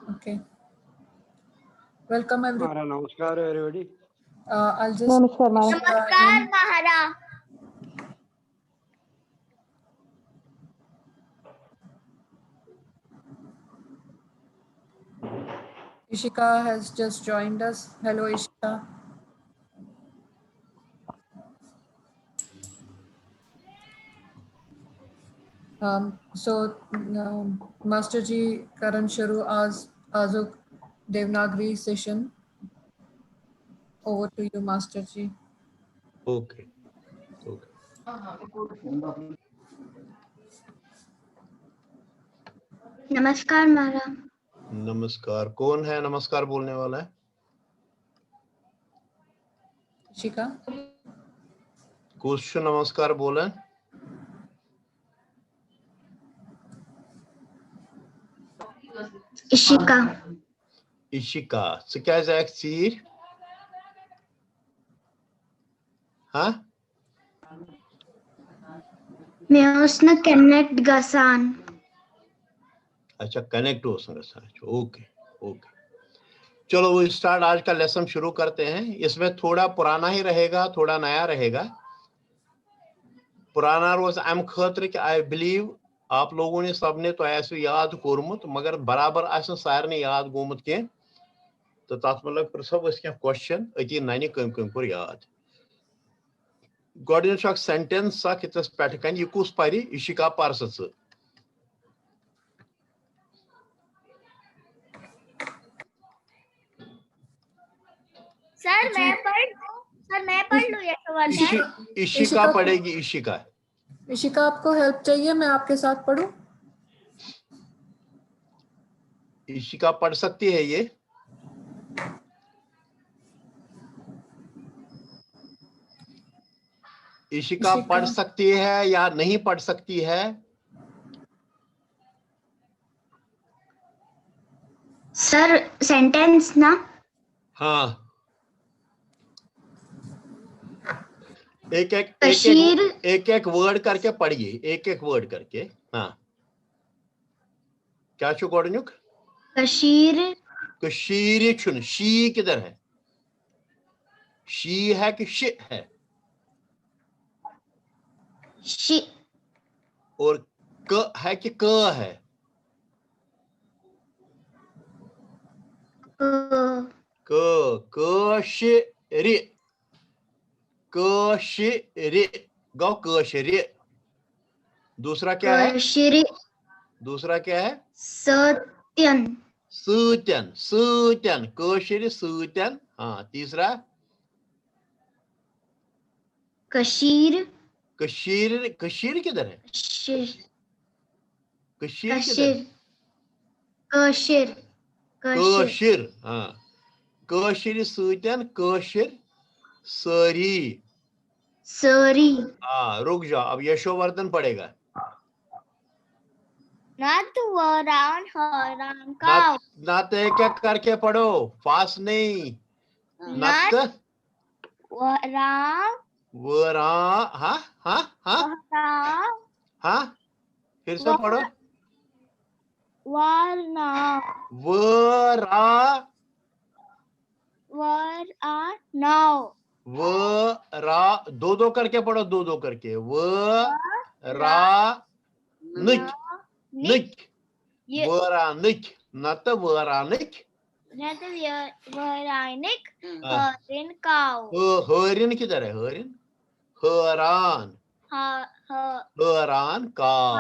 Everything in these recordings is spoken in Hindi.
Okay. Welcome everyone. Mara, namaskar everybody. I'll just. Namaskar, Mara. नमस्कार महारा. Ishika has just joined us. Hello, Ishika. Master Ji Karan Sharu Azuk Devnagari session. Over to you, Master Ji. Okay. नमस्कार महारा. नमस्कार. कौन है नमस्कार बोलने वाला है? Ishika. कुछ नमस्कार बोले. इशिका. Ishika. So क्या है एक्सीर? हाँ? मैं उसने कनेक्ट गसान. अच्छा, कनेक्ट हो सकता है. ओके. चलो वो स्टार्ट आज का लेसन शुरू करते हैं. इसमें थोड़ा पुराना ही रहेगा, थोड़ा नया रहेगा. पुराना रोज अम खतर कि आई बिलीव आप लोगों ने सबने तो ऐसे याद कोरमुत, मगर बराबर आसन सारने याद गोमुत के. तो तथ मतलब फिर सब क्या क्वेश्चन अति ननि कम पर याद. गोडन सेंटेंस इतस पे कन यह कुस परि इशिका परस स. सर मैं पढ़ लूं ये सवाल. इशिका पढ़ेगी. इशिका आपको हेल्प चाहिए? मैं आपके साथ पढ़ूं? इशिका पढ़ सकती है ये. इशिका पढ़ सकती है या नहीं पढ़ सकती है? सर सेंटेंस ना. हाँ. एक वर्ड करके पढ़िए. एक वर्ड करके. हाँ. क्या छो गोडनुक? कशीर छुन. शी किधर है? शी है कि शी है? शी. और क है कि क है? कशीर. गौ कशीर. दूसरा क्या है? दूसरा क्या है? सत्यन. कशीर सूत्यन. हाँ. तीसरा कशीर किधर है? कशीर. हाँ. कशीर सूत्यन कशीर सरी. हाँ. रुक जाओ, अब यशोवर्धन पड़ेगा. नट वरान हरान काव. नत क्या करके पढ़ो, फास्ट नहीं. नत वरा. हाँ. फिर से पढ़ो. वरा. दो करके पढ़ो. दो करके. वरा निक. वरानिक. नत वरानिक. हरिन किधर है? हरान काव.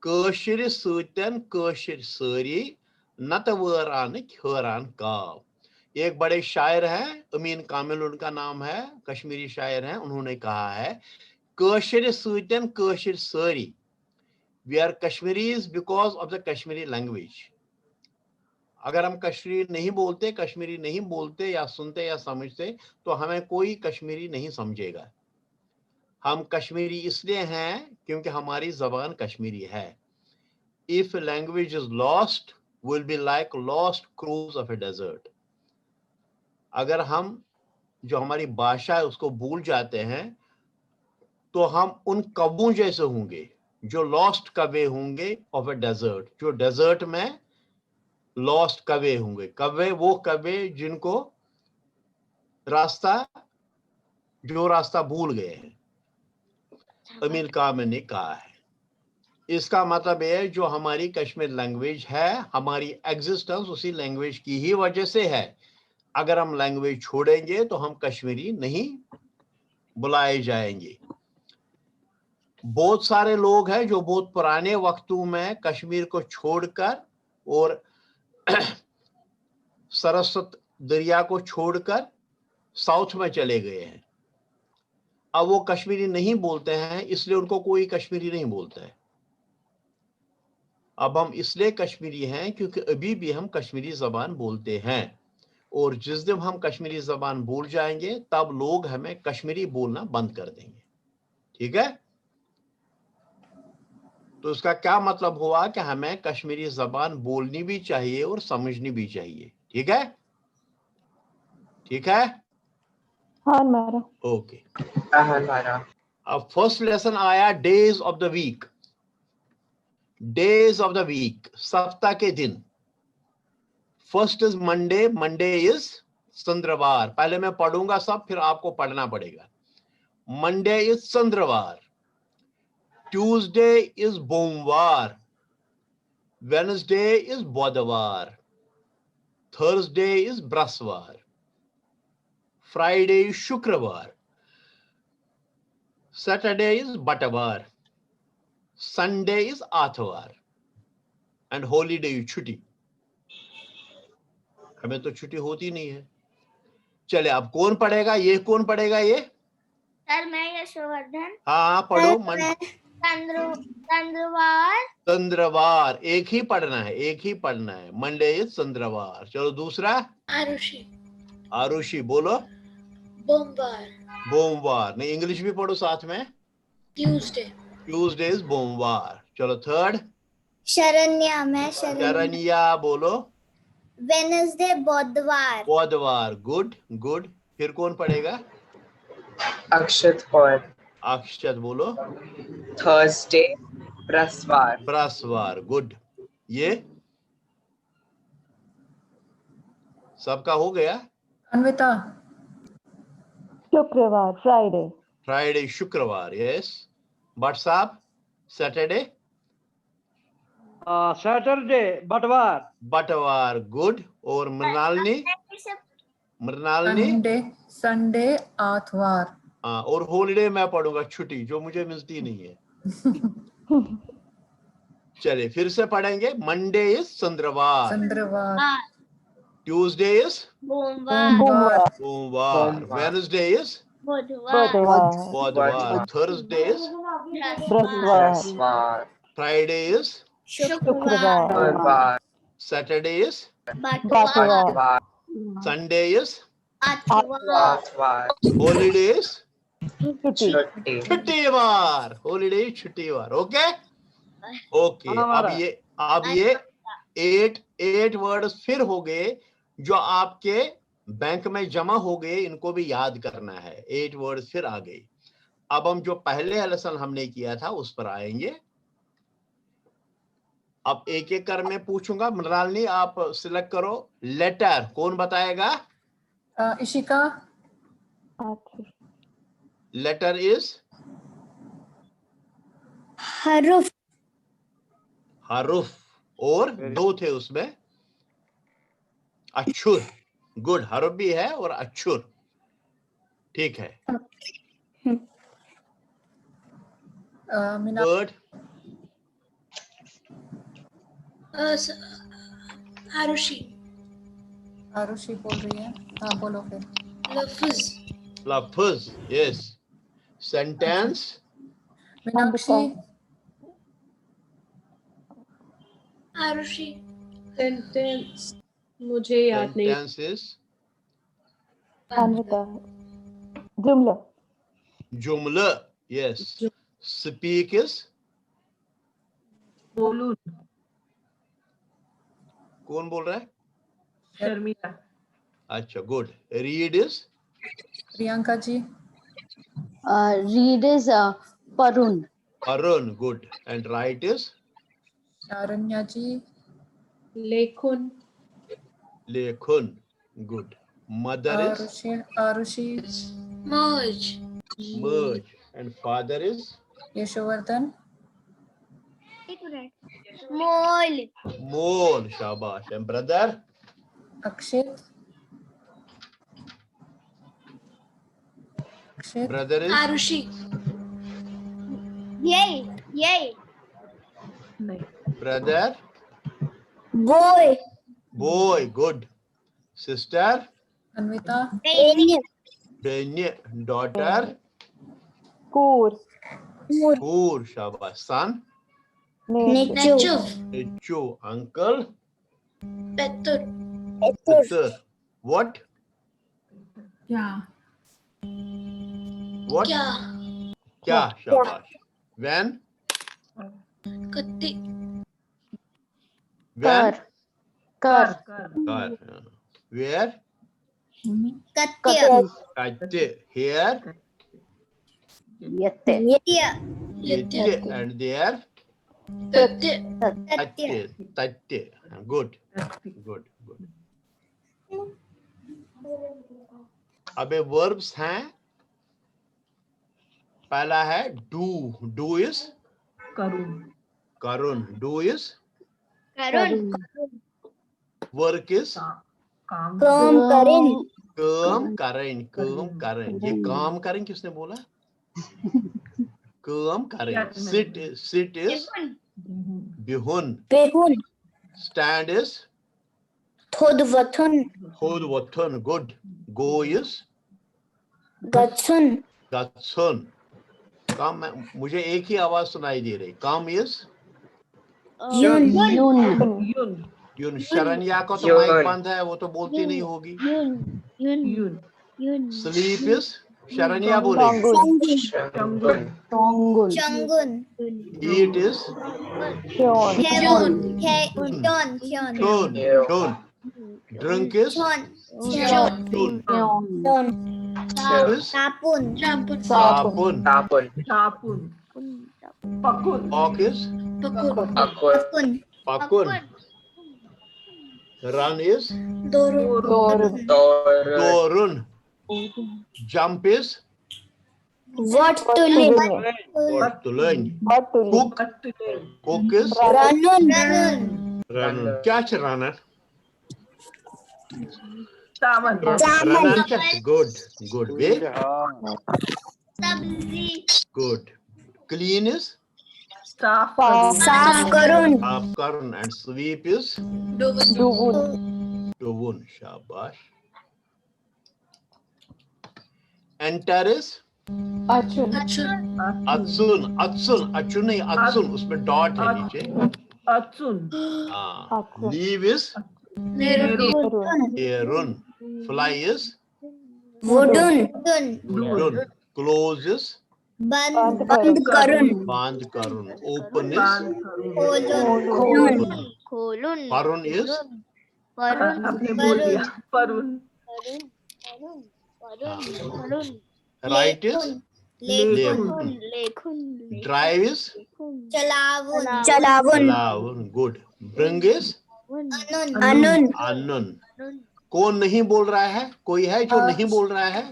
कशीर सूत्यन कशीर सरी. नत वरानिक हरान काव. एक बड़े शायर हैं, अमीन कामिल उनका नाम है, कश्मीरी शायर हैं. उन्होंने कहा है कशीर सूत्यन कशीर सरी. We are Kashmiris because of the Kashmiri language. अगर हम कश्मीरी नहीं बोलते या सुनते या समझते तो हमें कोई कश्मीरी नहीं समझेगा. हम कश्मीरी इसलिए हैं क्योंकि हमारी जबान कश्मीरी है. If a language is lost, will be like lost crows of a desert. अगर हम जो हमारी भाषा है उसको भूल जाते हैं तो हम उन कौवों जैसे होंगे जो लॉस्ट कवे होंगे ऑफ ए डेजर्ट, जो डेजर्ट में लॉस्ट कवे होंगे। कवे वो कवे जिनको जो रास्ता भूल गए हैं, अमीर कामिल ने कहा है। इसका मतलब है जो हमारी कश्मीर लैंग्वेज है, हमारी एग्जिस्टेंस उसी लैंग्वेज की ही वजह से है। अगर हम लैंग्वेज छोड़ेंगे तो हम कश्मीरी नहीं बुलाए जाएंगे। बहुत सारे लोग हैं जो बहुत पुराने वक्तों में कश्मीर को छोड़कर और सरस्वत दरिया को छोड़कर साउथ में चले गए हैं। अब वो कश्मीरी नहीं बोलते हैं, इसलिए उनको कोई कश्मीरी नहीं बोलता है। अब हम इसलिए कश्मीरी हैं क्योंकि अभी भी हम कश्मीरी जबान बोलते हैं, और जिस दिन हम कश्मीरी जबान भूल जाएंगे तब लोग हमें कश्मीरी बोलना बंद कर देंगे। ठीक है, तो इसका क्या मतलब हुआ कि हमें कश्मीरी जबान बोलनी भी चाहिए और समझनी भी चाहिए। ठीक है, ठीक है। हाँ मारा। ओके, अब फर्स्ट लेसन आया days of the week. Days of the week, सप्ताह के दिन। First is Monday, Monday is Chandravar. पहले मैं पढ़ूंगा सब, फिर आपको पढ़ना पड़ेगा। Monday is Chandravar, Tuesday is Somvar, Wednesday is Budhvar, Thursday is Brihaspativar, Friday is Shukravar, Saturday is Batvar, Sunday is Aatvar, and holiday is chhutti. हमें तो छुट्टी होती नहीं है। चले, अब कौन पढ़ेगा? ये कौन पढ़ेगा? ये सर मैं यशोवर्धन। हाँ पढ़ो। चंद्रवार। चंद्रवार एक ही पढ़ना है, एक ही पढ़ना है। Monday is Chandravar. चलो दूसरा। आरुषि। आरुषि बोलो। सोमवार। सोमवार नहीं, इंग्लिश भी पढ़ो साथ में। ट्यूसडे। ट्यूसडे इज सोमवार। चलो थर्ड। शरण्या, मैं शरण्या बोलो। वेनसडे बुधवार। बुधवार, गुड गुड। फिर कौन पढ़ेगा? अक्षत कौर। अक्षत बोलो। थर्सडे बृहस्पतिवार। बृहस्पतिवार, गुड। ये सबका हो गया। Anvita, Shukravar Friday. Friday Shukravar, yes. But साहब Saturday. Saturday Batvar. Batvar, good. और मृणालिनी? Mrinalini Sunday, Sunday Aatvar. हाँ, और हॉलीडे मैं पढ़ूंगा छुट्टी, जो मुझे मिलती नहीं है। चलिए फिर से पढ़ेंगे। Monday is Chandravar, Chandravar, Tuesday is Somvar, Somvar, Wednesday is बुधवार। Budhvar, Thursday is Brihaspativar. Friday is Shukravar. Saturday is Batvar. Sunday is Aatvar. Holiday is chhutti. Chhuttivar. Holiday chhuttivar. Okay okay. अब ये 8 वर्ड्स फिर हो गए जो आपके बैंक में जमा हो गए, इनको भी याद करना है। 8 वर्ड्स फिर आ गए। अब हम जो पहले लेसन हमने किया था उस पर आएंगे। अब एक एक कर मैं पूछूंगा। मृणालिनी आप सिलेक्ट करो। लेटर कौन बताएगा? इशिका, लेटर इज हरूफ। हरूफ, और 2 थे उसमें। अक्षुर, गुड। हरूफ भी है और अक्षुर, ठीक है। मीना, वर्ड आरुषि। आरुषि बोल रही है। हाँ बोलो फिर। लफ्ज। लफ्ज, yes. Sentence Meenakshi, Aarushi. Sentence मुझे याद नहीं। सेंटेंसेस अन्विता। जुमला। जुमला, यस। स्पीक इज बोलूं। कौन बोल रहा है? शर्मिला। अच्छा, good. Read is Priyanka ji, Read is Parun. Arun, good. And write is Sharanya ji, lekhan. Lekhun. Good. Mother is Arushi. Merge. merge. And father is Yashovardhan. Mole. mole. Shabash. And brother? Akshit. Brother is Arushi. Yay. brother. Boy. Boy. Good. Sister? Anvita. Benya. Daughter? Kur. Poor. Shabash. Son? Nature. Nacho. Nichu. Uncle? Petur. Peter. What? Yeah. What? Kya. Kya? Shabash. When? Katti. When? Kar. Kar. Where? Katya. Katte. Here? Yatte. Yette. And there? Tatte. Tatte. Tatte. Good. Good. Good. अब ये verbs हैं. पहला है do. Do is Karun. Do is Karun. work is Kam Karin. काम करें. ये काम करें किसने बोला? काम करें. Sit is bihun. Behun. Stand is Thodvatun. hodvatun. Good. Go is Gatsun. gatsun. काम मुझे एक ही आवाज सुनाई दे रही. काम is Yun. यून. शरण्या को तो Yun. माइक बंद है, वो तो बोलती नहीं होगी. Yun. Sleep is शरण्या बोलेगी. Shangun. Changun. Eat is Kyon. chon. Drink is chon. Is Sapun. sapun. Tapun. Walk is Akun. pakun. Run is Torun. dorun. Jump is What to live? what to learn. What to live. Cook is Ranun. run. क्या है runner? Chaman. Runner क्या? Good. Way. Sabzi. Good. Clean is Saaf. Saaf Karun. half karun. And sweep is Dugun. dovun. Shabash. Enter is Achun. Atsun. Achun नहीं, Atsun. उसमें dot है नीचे. हाँ. Leave is Erun. Fly is Wudun. Close is Band Karun. Band Karun. Open is Kolun. Parun is right is Lekhun. Drive is Chalavun. Good. Bring is Anun. कौन नहीं बोल रहा है? कोई है जो नहीं बोल रहा है?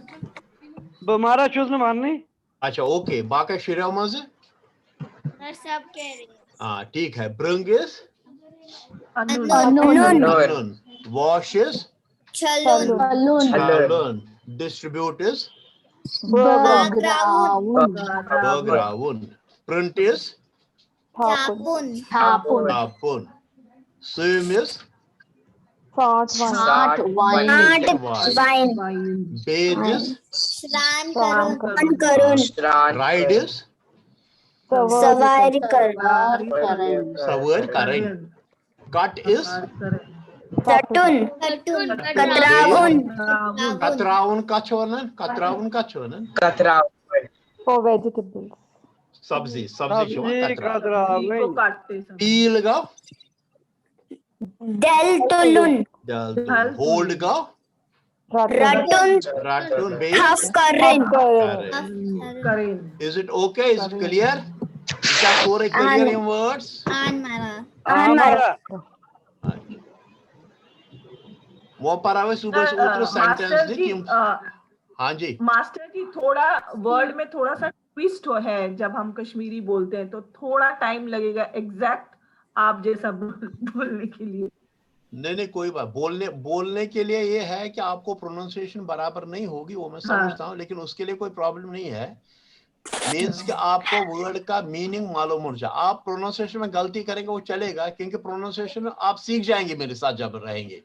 हमारा चूज मारने. अच्छा ओके. बाकी शिरामज सब कह रहे हाँ ठीक है. Bring is Anun. Wash is Chalun. Distribute is Bagravun. Print is Tapun. Swim is Sat wine. Bathe is Shran. Ride is सवारी कर Savar Karen. Cut is Tatun. Katraun Kachonan. Katra. For vegetables. Sabzi सब्जी Katra. कतरा. Peel ga Deltulun. hold ga Ratun base. Half Karin. Karen. Is it okay? Is it clear? Is that for a clear in words? हमारा. वो paraवे सुबह से उतरो सेंटेंस मास्टर दे जी, कि हाँ जी मास्टर जी थोड़ा वर्ड में थोड़ा सा ट्विस्ट है, जब हम कश्मीरी बोलते हैं तो थोड़ा टाइम लगेगा एग्जैक्ट आप जैसा बोलने के लिए। नहीं कोई बात, बोलने के लिए ये है कि आपको प्रोनाउंसिएशन बराबर नहीं होगी, वो मैं समझता हूँ, लेकिन उसके लिए कोई प्रॉब्लम नहीं है। मीन्स कि आपको वर्ड का मीनिंग मालूम हो जाए। आप प्रोनाउंसिएशन में गलती करेंगे वो चलेगा, क्योंकि प्रोनाउंसिएशन आप सीख जाएंगे मेरे साथ जब रहेंगे।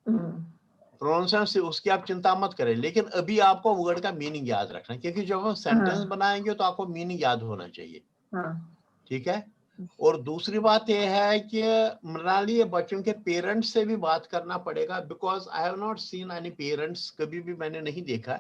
प्रोनाउंसिएशन से उसकी आप चिंता मत करें, लेकिन अभी आपको वर्ड का मीनिंग याद रखना है, क्योंकि जब हम सेंटेंस बनाएंगे तो आपको मीनिंग याद होना चाहिए। ठीक है। और दूसरी बात यह है कि मृणाली, ये बच्चों के पेरेंट्स से भी बात करना पड़ेगा, because I have not seen any parents, कभी भी मैंने नहीं देखा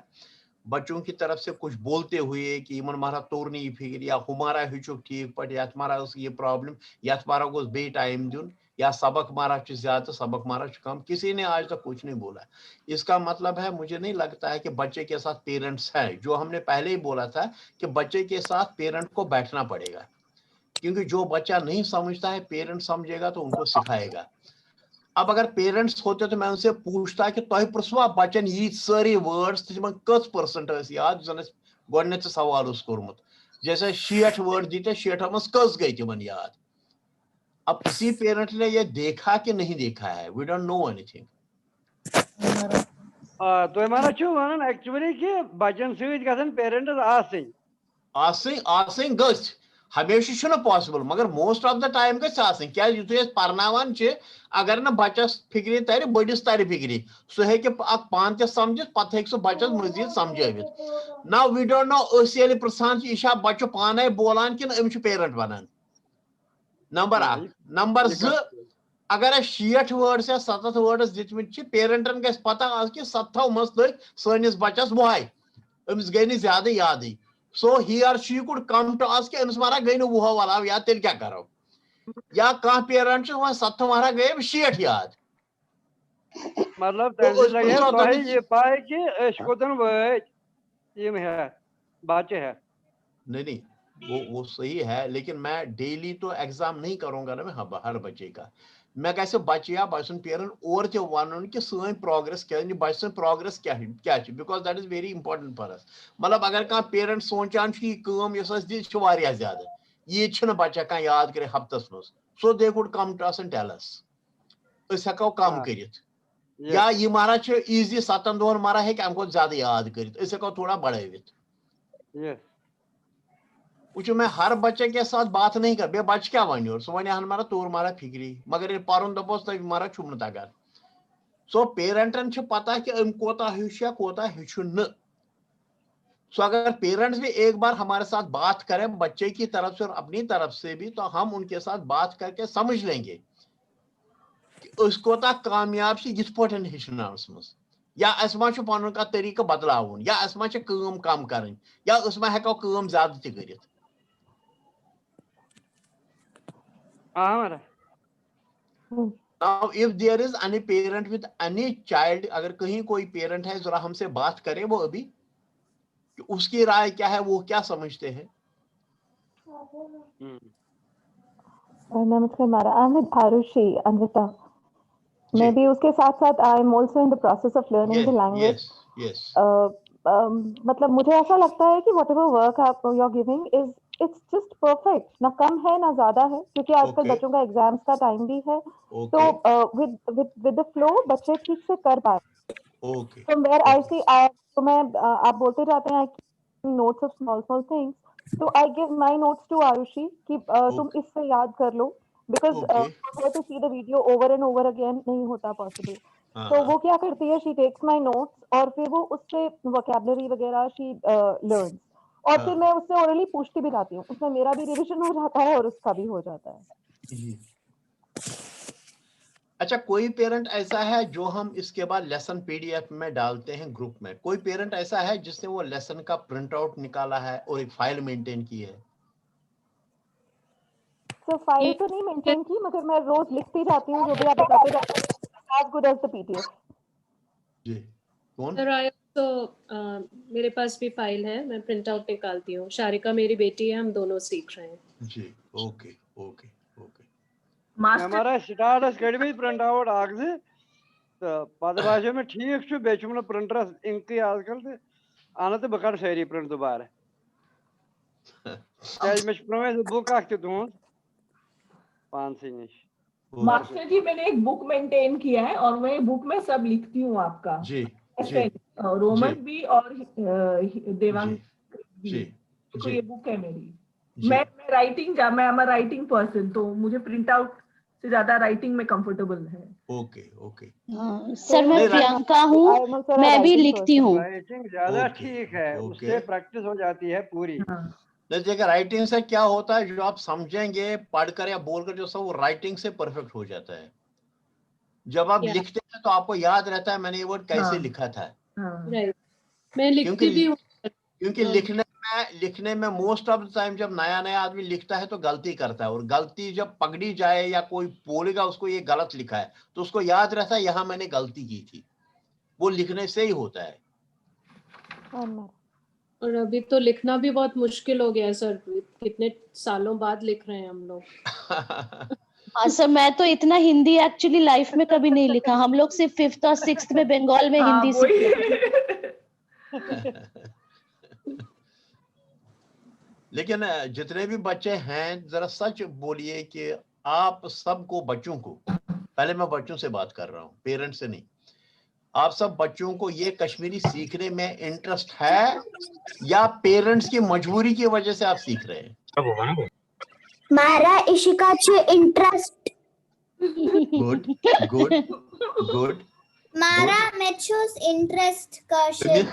बच्चों की तरफ से कुछ बोलते हुए कि इमन मारा तोरनी फिक्र या हमारा हिचुक ठीक पट या तुम्हारा ये प्रॉब्लम या तुम्हारा गोस बे टाइम दुन या सबक मारा ज्यादा सबक मारा कम, किसी ने आज तक कुछ नहीं बोला। इसका मतलब है, मुझे नहीं लगता है कि बच्चे के साथ पेरेंट्स हैं। जो हमने पहले ही बोला था कि बच्चे के साथ पेरेंट को बैठना पड़ेगा, क्योंकि जो बच्चा नहीं समझता है पेरेंट समझेगा तो उनको सिखाएगा। अब अगर पेरेंट्स होते तो मैं उनसे पूछता कि तुम पृछवा बच्चन ये सारी वर्ड्स कस परसेंट याद जन गोडने सवाल कोर्मुत, जैसे 60 वर्ड दीते 60 मज कस गई तिमन याद। अब किसी पेरेंट ने ये देखा कि नहीं देखा है, वी डोंट नो एनीथिंग। तो हमारा क्यों वन एक्चुअली कि बच्चन सहित गसन पेरेंट्स आसिंग गस हमेशा पॉसिबल, मगर मोस्ट ऑफ द टाइम क्या युत पर्नावान अगर न बच्चस फिक्री तर बड़िस तर फिक्री, सह हे पान ते समझ पे हे बच्चस मजीद समझावित। ना वी डोंट नो पृछान यह बच्चु पाने बोलान कि अम पेरेंट वनान। नंबर 1। नंबर 2, अगर 60 वर्ड्स या 70 वर्ड्स दितमित पेरेंटन गस पता आज कि 70 मज लग सनिस बच्चस वहाय, अमिस गई न ज्यादा याद। सो ही और she could come to us कि अमिस मारा गई न 20 वाला या तेल क्या करो, या कह पेरेंट वह 70 मारा गए 60 याद। मतलब तो लगे तो ये पाए कि अशकोतन ये है बच्चे है। नहीं वो सही है, लेकिन मैं डेली तो एग्जाम नहीं करूंगा ना मैं हर बच्चे का। मैं कैसे बच्चे या बच्चन पेरेंट और ते वन कि सन प्रोग्रेस क्या बच्चन प्रोग्रेस क्या because that is very important for us. मतलब अगर कह पेरेंट सोचान ज्यादा ये बच्चा कह याद करे हफ्तस मज, so they could come to us and tell us, हेको कम कर या ये मारा ईजी 7 दोहन मारा है अम ज्यादा याद कर हेको थोड़ा बढ़ावित। वो मैं हर बच्चे के साथ बात नहीं कर, बे बच क्या वन और सो वन हन मारा तोर मारा फिक्री, मगर ये पर्न दपोस तब मारा छुम तगान। सो पेरेंटन पता कि अम कोता हिच या कोता हिचुन न। सो अगर पेरेंट्स भी एक बार हमारे साथ बात करें बच्चे की तरफ से और अपनी तरफ से भी, तो हम उनके साथ बात करके समझ लेंगे कि उस कोता कामयाब यिथ पठन हिचनास मज, या अस मा पन का तरीका बदलावन, या अस मा काम कम कर, या अस मा हेको काम ज्यादा त करित। Now, if there is any parent with any child, अगर कहीं कोई पेरेंट है जरा हमसे बात करे वो अभी, कि उसकी राय क्या है, वो क्या समझते हैं। नमस्कार मारा, I am with Aarushi Anvita. मैं भी उसके साथ साथ I am also in the process of learning the language. मतलब मुझे ऐसा लगता है कि व्हाटएवर वर्क आप you are giving is it's just perfect, ना कम है ना ज्यादा है, क्योंकि आजकल बच्चों का एग्जाम्स का टाइम भी है। तो विद द फ्लो बच्चे ठीक से कर पाए। तो वेयर आई सी तो मैं आप बोलते जाते हैं नोट्स ऑफ स्मॉल थिंग्स, तो I give my notes to Arushi कि तुम इससे याद कर लो, because to see the video over and over again नहीं होता पॉसिबल। तो वो क्या करती है, शी टेक्स माय नोट्स और फिर वो उससे वोकैबुलरी वगैरह शी लर्न्स, और फिर मैं उससे ओरली पूछती भी जाती हूँ, उसमें मेरा भी रिवीजन हो जाता है और उसका भी हो जाता है। अच्छा, कोई पेरेंट ऐसा है जो हम इसके बाद लेसन पीडीएफ में डालते हैं ग्रुप में, कोई पेरेंट ऐसा है जिसने वो लेसन का प्रिंट आउट निकाला है और एक फाइल मेंटेन की है? तो फाइल तो नहीं मेंटेन की, मगर मैं रोज लिखती जाती हूँ जो भी आप बताते जाते हैं, as good as the PDF। जी कौन? तो मेरे पास भी फाइल है, मैं प्रिंट आउट निकालती हूँ। शारिका मेरी बेटी है, हम दोनों सीख रहे हैं। जी ओके हमारा स्टार्टस कर भी प्रिंट आउट आग से तो पदभाषा में ठीक छु बेच मन प्रिंटर इंक आजकल तो आना तो बकर सारी प्रिंट दोबारा क्या मैं प्रमेश बुक आखते तुम 500 निश मास्टर जी मैंने एक बुक मेंटेन किया है और मैं बुक में सब लिखती हूँ आपका जी ऐसे रोमन भी और देवांग भी। जी तो ये बुक है मेरी। जी। मैं राइटिंग मैं एम राइटिंग पर्सन, तो मुझे प्रिंट आउट से ज्यादा राइटिंग में कंफर्टेबल है। Okay okay. सर मैं प्रियंका हूँ, मैं भी लिखती हूँ। राइटिंग ज्यादा ठीक है, उससे प्रैक्टिस हो जाती है पूरी। देखिए राइटिंग से क्या होता है, जो आप समझेंगे पढ़कर या बोलकर जो सब, वो राइटिंग से परफेक्ट हो जाता है। जब आप लिखते हैं तो आपको याद रहता है मैंने ये वर्ड कैसे लिखा था। मैं लिखती भी हूँ क्योंकि लिखने में मोस्ट ऑफ द टाइम जब नया नया आदमी लिखता है तो गलती करता है, और गलती जब पकड़ी जाए या कोई बोलेगा उसको ये गलत लिखा है तो उसको याद रहता है यहाँ मैंने गलती की थी। वो लिखने से ही होता है। और अभी तो लिखना भी बहुत मुश्किल हो गया है सर, कितने सालों बाद लिख रहे हैं हम लोग। हाँ सर, मैं तो इतना हिंदी एक्चुअली लाइफ में कभी नहीं लिखा। हम लोग सिर्फ 5th और 6th में बंगाल में हिंदी सीखे। लेकिन जितने भी बच्चे हैं जरा सच बोलिए कि आप सबको बच्चों को, पहले मैं बच्चों से बात कर रहा हूँ, पेरेंट्स से नहीं, आप सब बच्चों को ये कश्मीरी सीखने में इंटरेस्ट है या पेरेंट्स की मजबूरी की वजह से आप सीख रहे हैं? मारा इशिका छे इंटरेस्ट। Good good good. मारा मेचूस इंटरेस्ट का शेयर।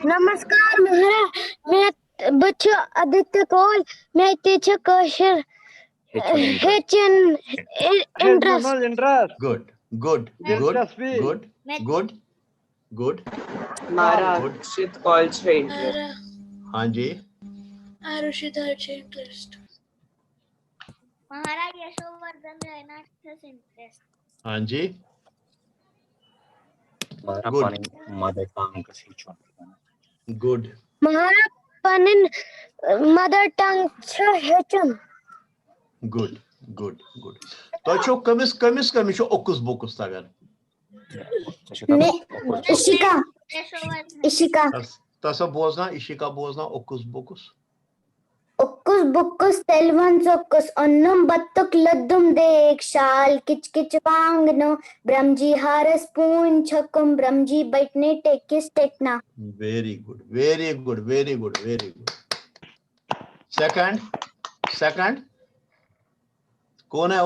नमस्कार महारा, मैं बच्चा आदित्य कौल, मैं टीचर कौशल हेचन interest. Good good good good good good. मारा अक्षित कॉल से इंटरेस्ट। हाँ जी। आरुषित इंटरेस्ट। महारा यशोवर्धन रहना इंटरेस्ट। हाँ जी। गुड। मदर टंग का सीखना। गुड। महारा पनिन मदर टंग हेचन। Good good good. तो छो कमिस ओकुस बोकुस तगन। इशिका तसा बोजना, इशिका बोजना, ओकुस बोकुस। ओकुस बुकुस तेलवन सोकुस अन्नम बत्तुक लद्दुम देख शाल किच वांगनो ब्रह्मजी हारस पून छकुम ब्रह्मजी बैठने टेकिस टेकना। Very good very good very good very good. Second कौन है?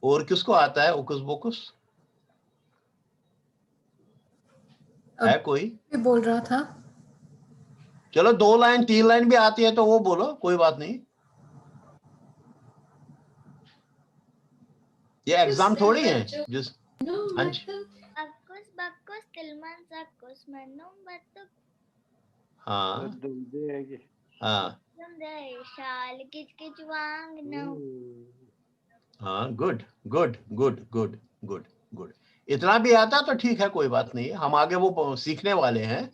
और किसको आता है ओकुस बोकुस? है कोई? बोल रहा था। चलो 2 लाइन 3 लाइन भी आती है तो वो बोलो, कोई बात नहीं। ये एग्जाम थोड़ी है जिस हाँ हाँ good good good good good good. इतना भी आता तो ठीक है, कोई बात नहीं, हम आगे वो सीखने वाले हैं,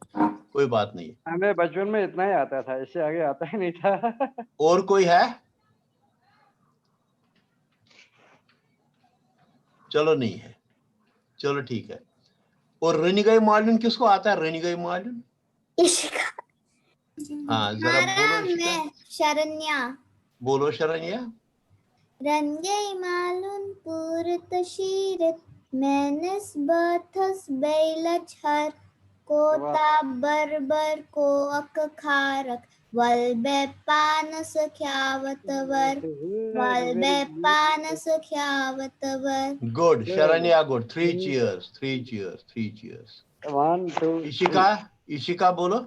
कोई बात नहीं। हमें बचपन में इतना ही आता था, इससे आगे आता ही नहीं था। और कोई है? चलो नहीं है, चलो ठीक है। और रनिगई मालूम किसको आता है? रनिगई मालूम? हाँ जरा बोलो। शरण्या। बोलो शरण्या। रंगई मालून पूरत शीरत मैनस बथस बैलच हर कोता बरबर को अक खारक वल्बे पानस ख्यावतवर वल्बे पानस ख्यावतवर। Good Sharanya good. 3 cheers 3 cheers 3 cheers। 1 2 Ishika बोलो।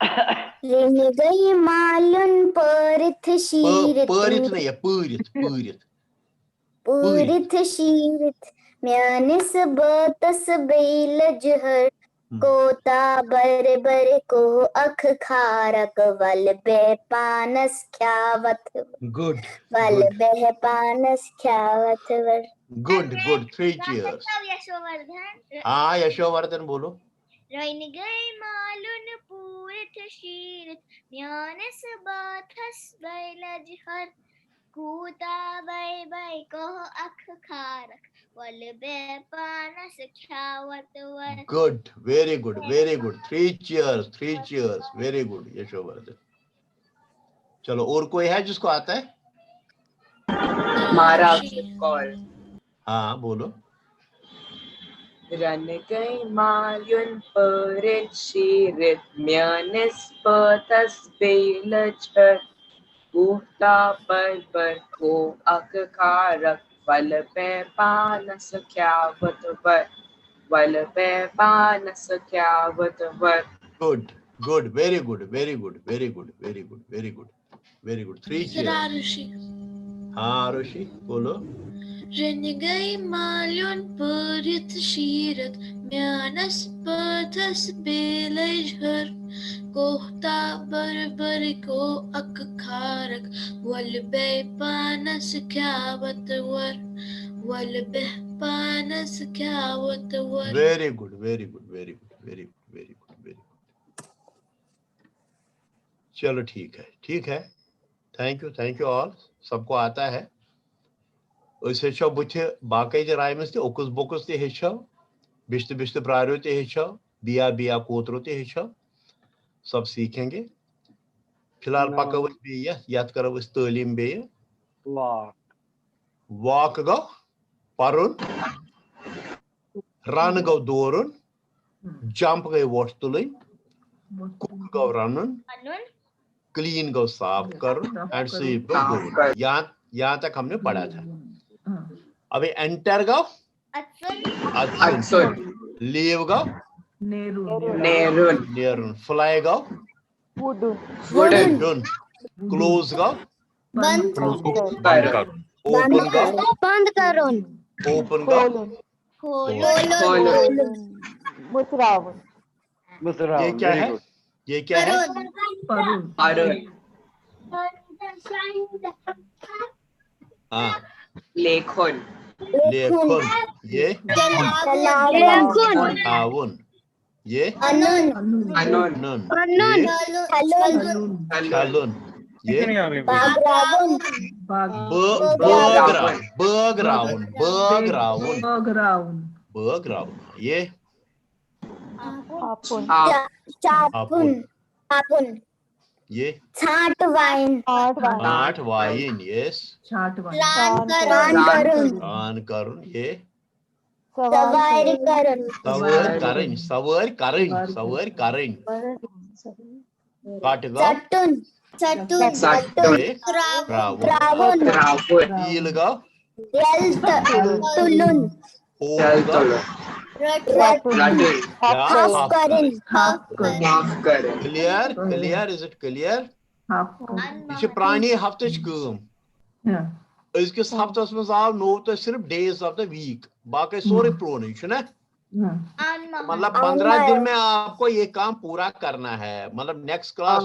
रंगई मालून पूरत शीरत। पूरित नहीं है, पूरित पूरित पूरित शीरत म्यानिस बतस बैलज हर कोता बर बर को अख खारक वल बे पानस ख्यावत। गुड वल बे पानस ख्यावत वर। Good good. 3 cheers। यशोवर्धन। हाँ यशोवर्धन बोलो। रंगई मालून पूरित शीरत म्यानिस बतस बैलज हर कूता बै बै को अख खारक वल बे पानस ख्यावत वर. Good, very good, very good. 3 cheers, 3 cheers. Very good, Yashovardhan. चलो और कोई है जिसको आता है? हमारा अक्षित कौल. हाँ बोलो. रन गई माल्युन परित शीरित म्यानिस पतस बेलचर ऊता पर को अककारक वल पे पानस ख्यावत वर वल पे पानस ख्यावत वर. Good, good, very good, very good, very good, very good, very good, very good. 3 cheers. हाँ ऋषि बोलो. रन गई माल्युन परित शीरत म्यानस पथस बेलझर कोहता बर को अक खारक वल बे पानस ख्यावत वर वल बे पानस ख्यावत वर. Very good, very good, very good, very good, very good, very good. चलो ठीक है. Thank you all. सबको आता है. उस हेचो बुथे बाकी रायमस ते ओकुस बोकुस ते हेचो बिश्त प्रारो ते हेचो बिया कोतरो ते हेचो सब सीखेंगे. फिलहाल पको भी याद करो इस तालीम बे. वॉक गो परुन, रन गो दोरुन, जंप गई वोट तुलिन, कुक गो रनन, क्लीन गो साफ करुन एंड स्लीप गो दोरुन. यहाँ तक हमने पढ़ा था. अभी एंटर गो अत्सुन, लीव गो नेरुन, फ्लाई गो वुडन, क्लोज गो ओपन गो बंद करुन ओपन गो मुस्कुरावन. ये क्या है? हाँ लेखन. ये आवन. ये अनन. ये बगराउन. ये चापुन. ये छाट वाइन. यस. रान करुन. ये सवारी करुन. सवार करें. काट गो चटुन. रावण. ईल गो तुलुन. Clear, is it clear? ये प्राणी हफ्तच कम. अजकिस हफ्तस मज आव नो तो सिर्फ डेज ऑफ द वीक, बाकी सोरे प्रोन है. मतलब 15 दिन में आपको ये काम पूरा करना है. मतलब नेक्स्ट क्लास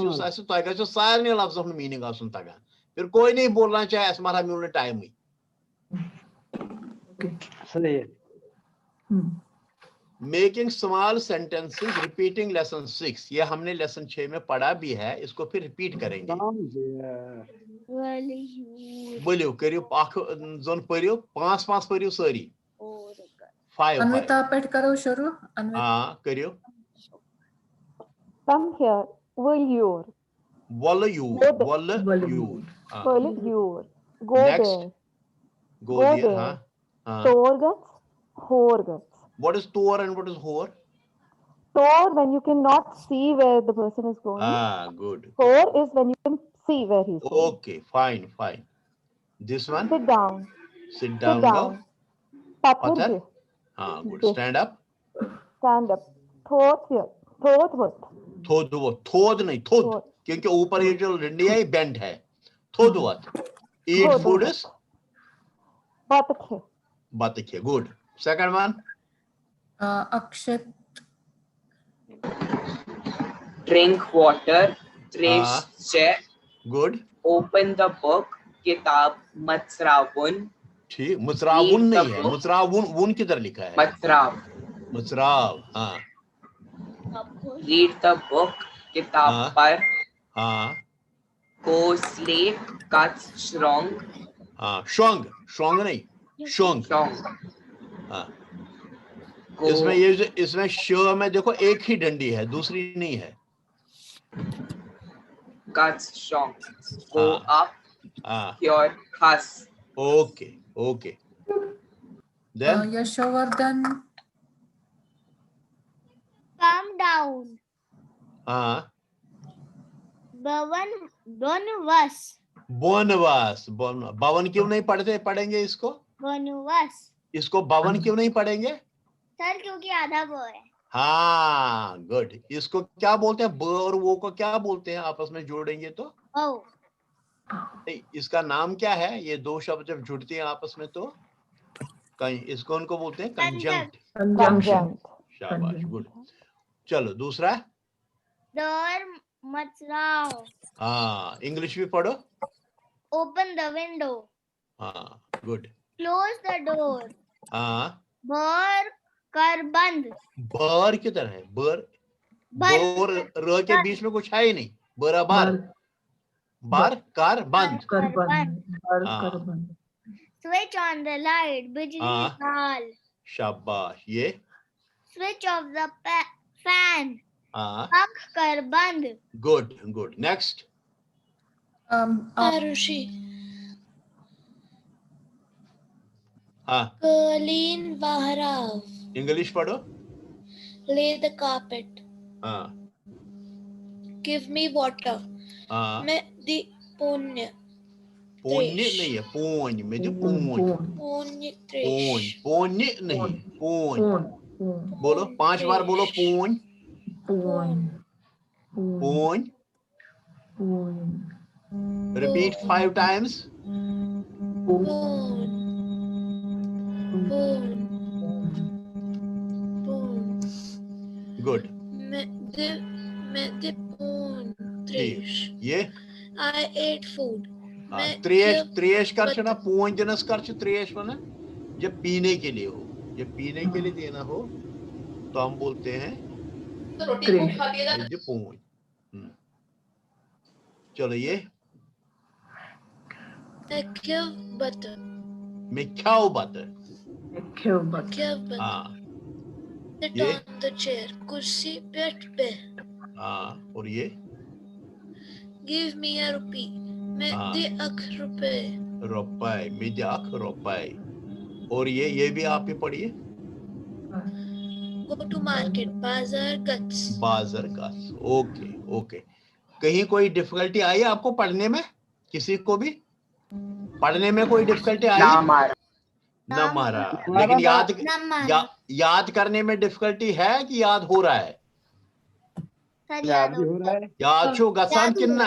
तो सारे लफ्जों मीनिंग आसन तगन. फिर कोई नहीं बोलना चाहे असमारा मिलने टाइम ही. Making small sentences, repeating lesson 6. ये हमने लेसन 6 में पढ़ा भी है, इसको फिर रिपीट करेंगे. बोलियो करियो जोन परियो 5 परियो सारी 5. अन्विता पेट करो शुरू. हाँ करियो. Come here. Will you? Go Next. there. Go there. हाँ. Torgats, horgats. What is tor and what is hor? Tor when you cannot see where the person is going. Good. Hor is when you can see where he's going. Okay, fine. This one? Sit down. Sit down. Pathar. Good. Stand up. Throat here. थोद नहीं, थोद क्योंकि ऊपर ये जो रिंडिया है बेंड है. थोद what? Eat food is? Batakhe. Good. Second one? Akshat. Drink water. Trace chair. Good. Open the book. किताब मत्सरावन. ठीक. मुसरावन नहीं है. मुसरावन किधर लिखा है? मुसराव. हाँ. Read the book. किताब पर. हाँ. Go sleep. Cuts strong. हाँ शोंग, शोंग नहीं शोंग। हाँ इसमें इसमें श में देखो एक ही डंडी है, दूसरी नहीं है। Guts strong. Go up. Your khas. Okay, okay. Then Yashovardhan. Calm down. बनवास। बनवास, भवन क्यों नहीं पढ़ेंगे इसको? बनवास। इसको भवन क्यों नहीं पढ़ेंगे सर? क्योंकि आधा ब है। हाँ गुड। इसको क्या बोलते हैं? ब और वो को क्या बोलते हैं आपस में जोड़ेंगे तो? इसका नाम क्या है? ये दो शब्द जब जुड़ते हैं आपस में तो इसको उनको बोलते हैं कंजंक्ट। शाबाश, गुड। चलो दूसरा। डोर मत लगाओ। हाँ इंग्लिश भी पढ़ो। Open the window. हाँ गुड। Close the door. हाँ बर कर बंद। बर की तरह है, बर बोर र के बीच में कुछ है ही नहीं, बराबर। बार कर बंद। Switch on the light. बिजली डाल। शाबाश। ये स्विच ऑफ द फैन। पंख कर बंद। Good good. Next. Aarushi. Clean Vahrav. English पढ़ो। Lay the carpet. Give me water. मैं दी पुण्य। पुण्य नहीं है, पून्य में जो पून्य। पुण्य पुण्य नहीं, पून्य। बोलो 5 बार बोलो पून्य। पून्य। Repeat 5 times. Good. ये I ate food. त्रियेश कर ना, पूंज दिनस कर त्रियेश बना। जब पीने के लिए हो, जब पीने के लिए देना हो तो हम बोलते हैं पूंज। चलो ये बटर। मिठाऊ butter. Sit on the chair. कुर्सी पे। और ये Give me a rupee. मैं दे अख रुपए। रुपए, मैं दे अख रुपए। और ये भी आप ही पढ़िए। Go to market. बाजार गट्स। बाजार गट्स। Okay okay. कहीं कोई डिफिकल्टी आई आपको पढ़ने में? किसी को भी पढ़ने में कोई डिफिकल्टी आई? ना मारा। लेकिन याद करने में डिफिकल्टी है कि याद हो रहा है? याद भी हो रहा है। याद छो गसान किन्ना?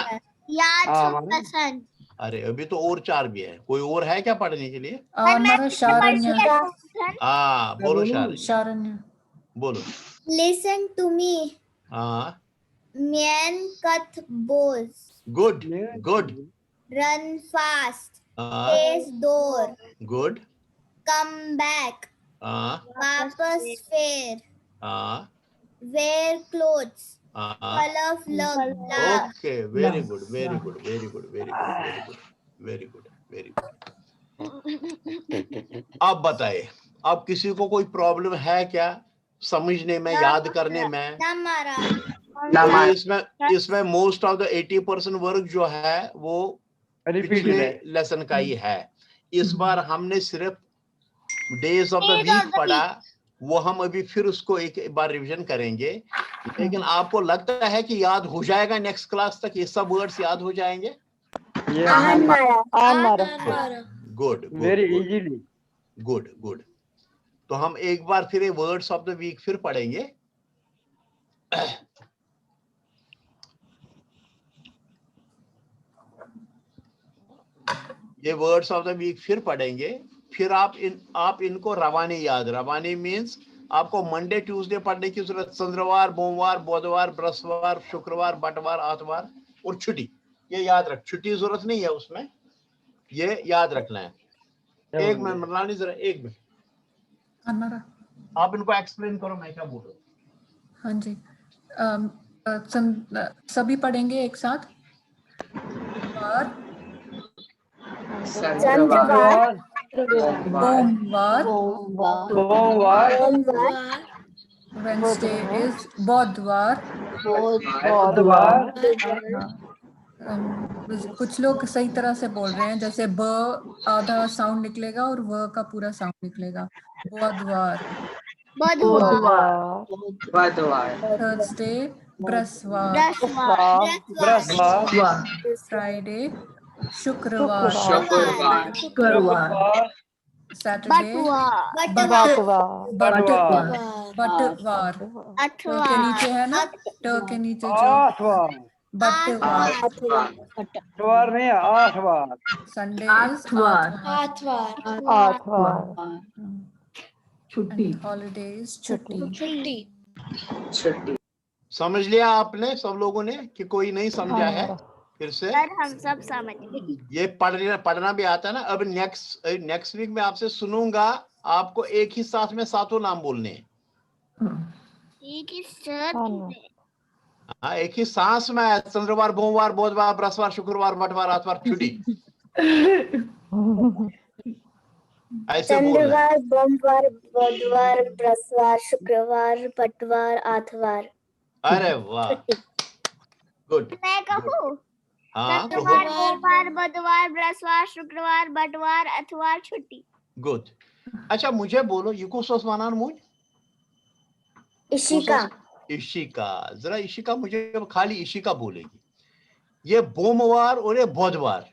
अरे अभी तो और 4 भी है। कोई और है क्या पढ़ने के लिए? बोलो शारण्य। बोलो। Listen to me. Man cut bows. Good good. Run fast. Face door. Good. Come back. वापस फेर. Wear clothes. Full of love. Okay, very good, very good, very good, very good, very good, very good, very good. अब बताइए, अब किसी को कोई प्रॉब्लम है क्या समझने में, याद करने में? इसमें मोस्ट ऑफ द 80% वर्क जो है वो पिछले लेसन का ही है। इस बार हमने सिर्फ डेज ऑफ द वीक पढ़ा, वो हम अभी फिर उसको एक बार रिवीजन करेंगे। लेकिन आपको लगता है कि याद हो जाएगा नेक्स्ट क्लास तक? ये सब वर्ड्स याद हो जाएंगे? Good, very easily. Good good. तो हम एक बार फिर वर्ड्स ऑफ द वीक फिर पढ़ेंगे। ये वर्ड्स ऑफ द वीक फिर पढ़ेंगे। फिर आप इनको रवानी याद। रवानी मीन्स आपको मंडे ट्यूसडे पढ़ने की जरूरत। चंद्रवार, सोमवार, बुधवार, बृहस्पतिवार, शुक्रवार, बटवार, आतवार और छुट्टी, ये याद रख। छुट्टी की जरूरत नहीं है उसमें, ये याद रखना है। एक मिनट मरलानी, जरा एक मिनट आप इनको एक्सप्लेन करो, मैं क्या बोल रहा हूँ। हाँ जी। सभी पढ़ेंगे एक साथ। चंद्रवार सोमवार, Wednesday is बुधवार, कुछ लोग सही तरह से बोल रहे हैं, जैसे ब आधा साउंड निकलेगा और व का पूरा साउंड निकलेगा। बुधवार, थर्सडे बृहस्पतिवार, फ्राइडे शुक्रवार, सैटरडे बटवार, ट के नीचे है ना, ट के नीचे जो बटवार नहीं, आठवार। संडे छुट्टी, हॉलीडेज छुट्टी। समझ लिया आपने सब लोगों ने कि कोई नहीं समझा है? फिर से हम सब समझ गए। ये पढ़ना भी आता है ना। अब नेक्स्ट वीक में आपसे सुनूंगा, आपको एक ही साथ में 7 नाम बोलने हैं। एक ही साथ में, हाँ, एक ही सांस में। चंद्रवार, सोमवार, बुधवार, बृहस्पतिवार, शुक्रवार, बटवार, आतवार, छुट्टी। ऐसे बोलना है। चंद्रवार, सोमवार, बुधवार, बृहस्पतिवार, शुक्रवार, पटवार, आठवार। अरे वाह, गुड। मैं कहूँ? हाँ, चंद्रवार, सोमवार, बुधवार, बृहस्पतिवार, शुक्रवार, बटवार, अतवार, छुट्टी। गुड। अच्छा मुझे बोलो, युकोसोस वानान मुझ इशिका, इशिका, जरा इशिका मुझे खाली इशिका बोलेगी। ये सोमवार और ये बुधवार,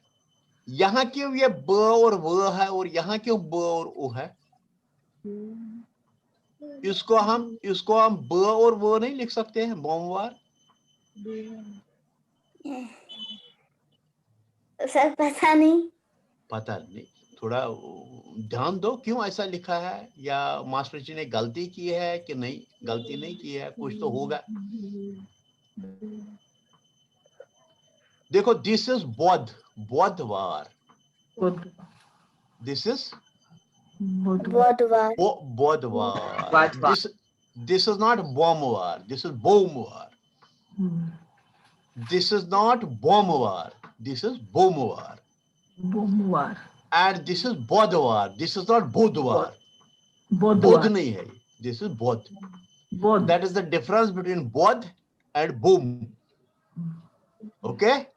यहाँ क्यों ये ब और व है और यहाँ क्यों ब और ओ है? इसको हम ब और व नहीं लिख सकते हैं? सोमवार सर पता नहीं, थोड़ा ध्यान दो, क्यों ऐसा लिखा है? या मास्टर जी ने गलती की है कि नहीं? गलती नहीं की है, कुछ तो होगा। देखो, दिस इज बुधवार, दिस इज बुधवार, बुधवार, दिस इज नॉट बोमवार, दिस इज बोमवार, दिस इज नॉट बोमवार, दिस इज बोमवार, and this is बुधवार, this is not बुधवार, बुध नहीं है, this is Budh. That is the difference between Budh and boom. Okay?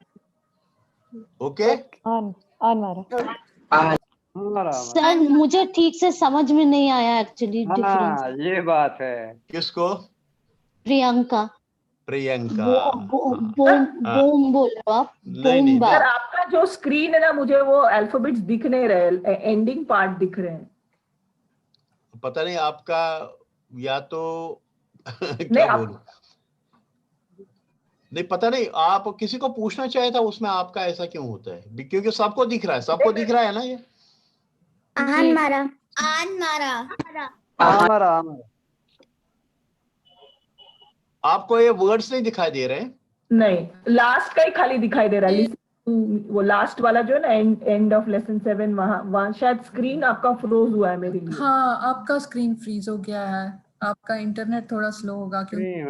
Okay? Sir मुझे ठीक से समझ में नहीं आया एक्चुअली डिफरेंस। ये बात है। किसको? प्रियंका। बोम बोल रहे हो आप? नहीं, सर आपका जो स्क्रीन है ना, मुझे वो अल्फाबेट्स दिख नहीं रहे, एंडिंग पार्ट दिख रहे हैं। पता नहीं आपका, या तो क्या बोलूं? नहीं पता नहीं, आप किसी को पूछना चाहे था उसमें आपका ऐसा क्यों होता है? क्योंकि सबको दिख रहा है, सबको दिख रहा है ना ये? आन मारा। आपको ये वर्ड्स नहीं दिखाई दे रहे हैं? नहीं, लास्ट का ही खाली दिखाई दे रहा है। वो लास्ट वाला जो है ना, एंड ऑफ लेसन 7, वहाँ शायद स्क्रीन आपका फ्रोज हुआ है मेरे लिए। हाँ, आपका स्क्रीन फ्रीज हो गया है, आपका इंटरनेट थोड़ा स्लो होगा क्योंकि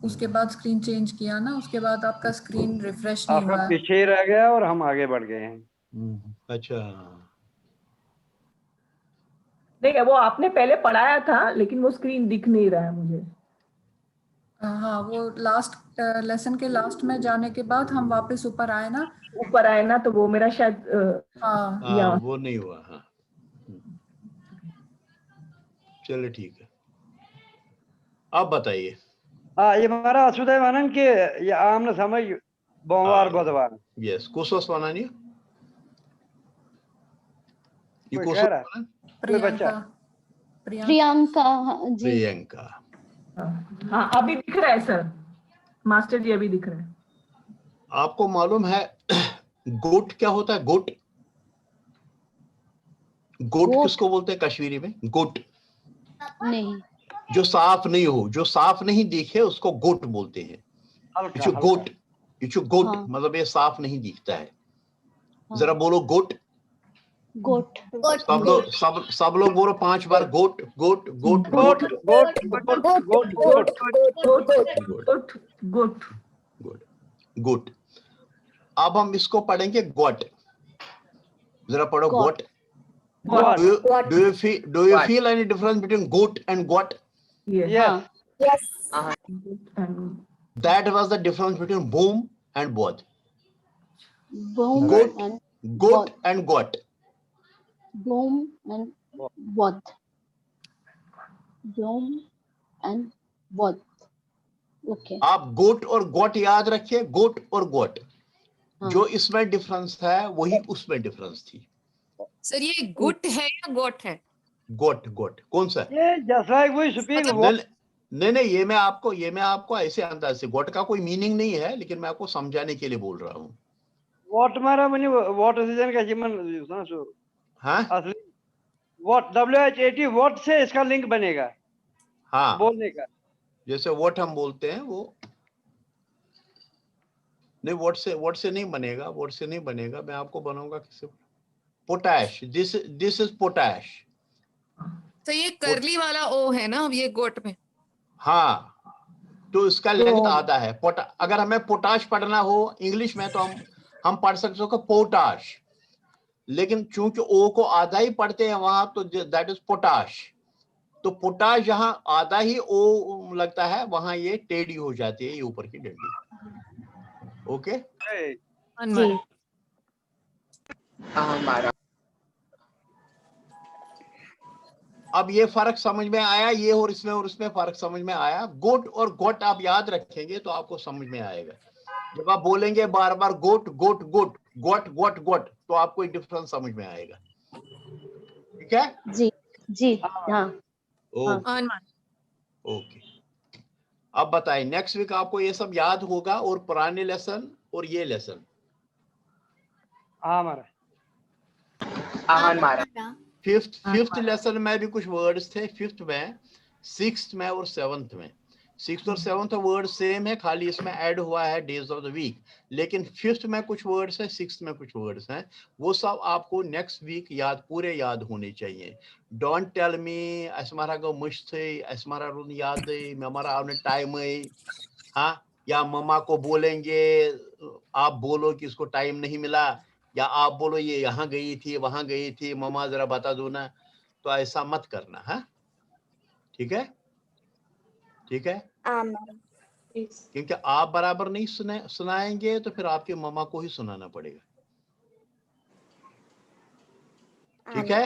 उसके बाद स्क्रीन चेंज किया ना, उसके बाद आपका स्क्रीन रिफ्रेश नहीं हुआ। पीछे रह गया और हम आगे बढ़ गए हैं। अच्छा, नहीं, वो आपने पहले पढ़ाया था, लेकिन वो स्क्रीन दिख नहीं रहा है मुझे। हाँ, वो लास्ट लेसन के लास्ट में जाने के बाद हम वापस ऊपर आए ना, तो वो मेरा शायद वो नहीं हुआ। हाँ, चलिए ठीक है, आप बताइए। ये हमारा असुदय मानन के ये आमने समझ सोमवार बुधवार। यस, कुसोस वानानी प्रियंका जी। प्रियंका, हाँ अभी दिख रहा है सर, मास्टर जी अभी दिख रहा है। आपको मालूम है गोट क्या होता है? गोट किसको बोलते हैं कश्मीरी में? गोट नहीं, जो साफ नहीं हो, जो साफ नहीं दिखे उसको गोट बोलते हैं। गोट मतलब ये साफ नहीं दिखता है। जरा बोलो गोट। सब लोग बोलो 5 बार गोट गोट गोट गोट गोट गोट गोट। अब हम इसको पढ़ेंगे गोट। जरा पढ़ो Got. goat. Got. Do you feel any difference between goat and got? Yes. Yes. And That was the difference between boom and both. Boom Goat, and goat both. and got. Boom and both. Boom and both. Okay. आप गोट और गोट याद रखिए, गोट और गोट। हाँ. जो इसमें डिफरेंस है वही उसमें डिफरेंस थी। सर ये गुट है या गोट है? गोट, गोट कौन सा? ये just like we speak what? नहीं, ये मैं आपको ऐसे अंदाज से, गोट का कोई मीनिंग नहीं है, लेकिन मैं आपको समझाने के लिए बोल रहा हूँ। What मारा मैंने what सीजन का जीवन सुना सो। हाँ? असली what WHAT what से इसका लिंक बनेगा। हाँ। बोलने का। जैसे व्हाट हम बोलते हैं वो नहीं, व्हाट से नहीं बनेगा, व्हाट से नहीं बनेगा, मैं आपको बनाऊंगा किससे? Potash, this is potash. तो ये करली वाला ओ है ना ये गोट में? हाँ, तो इसका लेंथ आधा है। अगर हमें पोटाश पढ़ना हो इंग्लिश में तो हम पढ़ सकते हो पोटाश, लेकिन चूंकि ओ को आधा ही पढ़ते हैं वहां, तो दैट इज पोटाश। तो पोटाश जहां आधा ही ओ लगता है वहां ये टेढ़ी हो जाती है, ये ऊपर की डंडी। ओके? जी। अब ये फर्क समझ में आया, ये और इसमें फर्क समझ में आया। गोट और गोट आप याद रखेंगे तो आपको समझ में आएगा। जब आप बोलेंगे बार बार गोट गोट गोट गोट गोट गोट, तो आपको एक डिफरेंस समझ में आएगा। ठीक है? जी जी हाँ। ओके, अब बताइए, नेक्स्ट वीक आपको ये सब याद होगा, और पुराने लेसन और ये लेसन। फिफ्थ लेसन में भी कुछ वर्ड्स थे, फिफ्थ में, सिक्स्थ में और सेवंथ में। सिक्स्थ और सेवंथ वर्ड सेम है, खाली इसमें ऐड हुआ है डेज ऑफ द वीक। लेकिन फिफ्थ में कुछ वर्ड्स है, सिक्स्थ में कुछ वर्ड्स हैं, वो सब आपको नेक्स्ट वीक पूरे याद होने चाहिए। डोंट टेल मी अस्मारा गो मुश्ते अस्मारा रुन याद मेमारा आपने टाइम है, हाँ, या मम्मा को बोलेंगे आप बोलो कि इसको टाइम नहीं मिला, या आप बोलो ये यहाँ गई थी वहां गई थी, मम्मा जरा बता दो ना। तो ऐसा मत करना। हाँ, ठीक है? ठीक है? क्योंकि आप बराबर नहीं सुनाएंगे तो फिर आपके मम्मा को ही सुनाना पड़ेगा। ठीक है?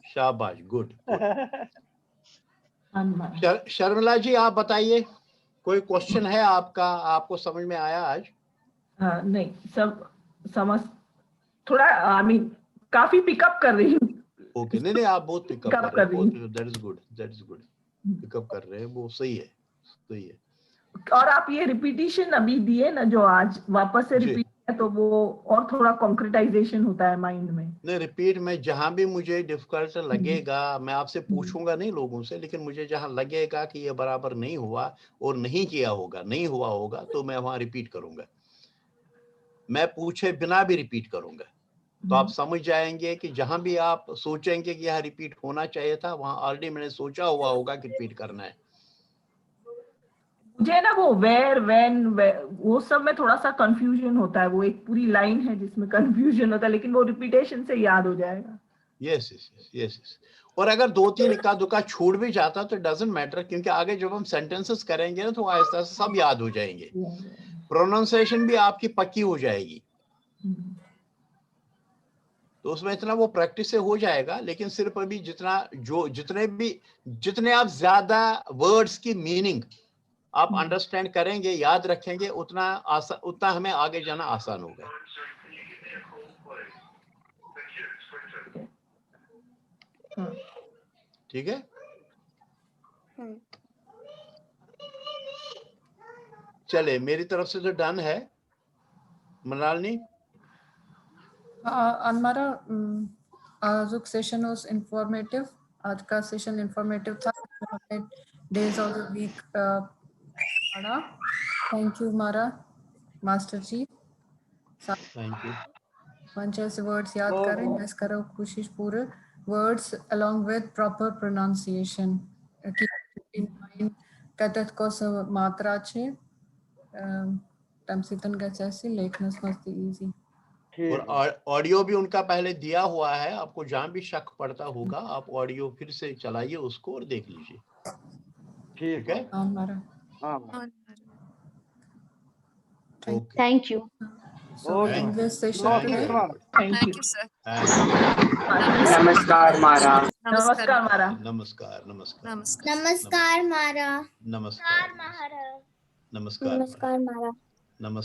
शाबाश, गुड। शर्मिला जी आप बताइए, कोई क्वेश्चन है आपका? आपको समझ में आया आज? नहीं, सब समझ, थोड़ा काफी पिकअप कर रही हूँ। ओके, नहीं आप बहुत पिकअप कर रहे हैं, दैट इज गुड, पिकअप कर रहे हैं, वो सही है, सही है। और आप ये रिपीटिशन अभी दिए ना, जो आज वापस से रिपीट है, तो वो और थोड़ा कॉन्क्रेटाइजेशन होता है माइंड में। नहीं, रिपीट में जहां भी मुझे डिफिकल्ट लगेगा, मैं आपसे पूछूंगा नहीं लोगों से, लेकिन मुझे जहां लगेगा कि ये बराबर नहीं हुआ और नहीं किया होगा, नहीं हुआ होगा, तो मैं वहां रिपीट करूंगा। मैं पूछे बिना भी रिपीट करूंगा, तो आप समझ जाएंगे कि जहां भी आप सोचेंगे कि यह रिपीट होना चाहिए था, वहां ऑलरेडी मैंने सोचा हुआ होगा कि रिपीट करना है। मुझे ना वो वेयर, व्हेन, वो सब में थोड़ा सा कंफ्यूजन होता है। वो एक पूरी लाइन है जिसमें कंफ्यूजन होता है, लेकिन वो रिपीटेशन से याद हो जाएगा। यस। और अगर 2-3 इक्का दुक्का छूट भी जाता तो डजंट मैटर, क्योंकि आगे जब हम सेंटेंसेस करेंगे ना तो आहिस्ता आहिस्ता सब याद हो जाएंगे। प्रोनाउंसिएशन भी आपकी पक्की हो जाएगी, तो उसमें इतना वो प्रैक्टिस से हो जाएगा। लेकिन सिर्फ अभी जितने आप ज्यादा वर्ड्स की मीनिंग आप अंडरस्टैंड करेंगे, याद रखेंगे, उतना हमें आगे जाना आसान होगा। ठीक है? चले, मेरी तरफ से तो डन है। मृणालिनी? हमारा आज का सेशन वाज इंफॉर्मेटिव, आज का सेशन इंफॉर्मेटिव था। डेज ऑफ द वीक पढ़ा। थैंक यू हमारा मास्टर जी। Thank you. मंच से वर्ड्स याद करें, बस करो कोशिश पूरे words along with proper pronunciation. Keep in mind कतत को मात्रा छे तमसितन का चैसी लेखनस मस्ती easy. और ऑडियो भी उनका पहले दिया हुआ है, आपको जहां भी शक पड़ता होगा आप ऑडियो फिर से चलाइए उसको और देख लीजिए। ठीक है। Thank you. Thank you sir. नमस्कार मारा। नमस्कार मारा। नमस्कार नमस्कार नमस्कार मारा। नमस्कार महाराज। नमस्कार नमस्कार मारा। नमस्कार।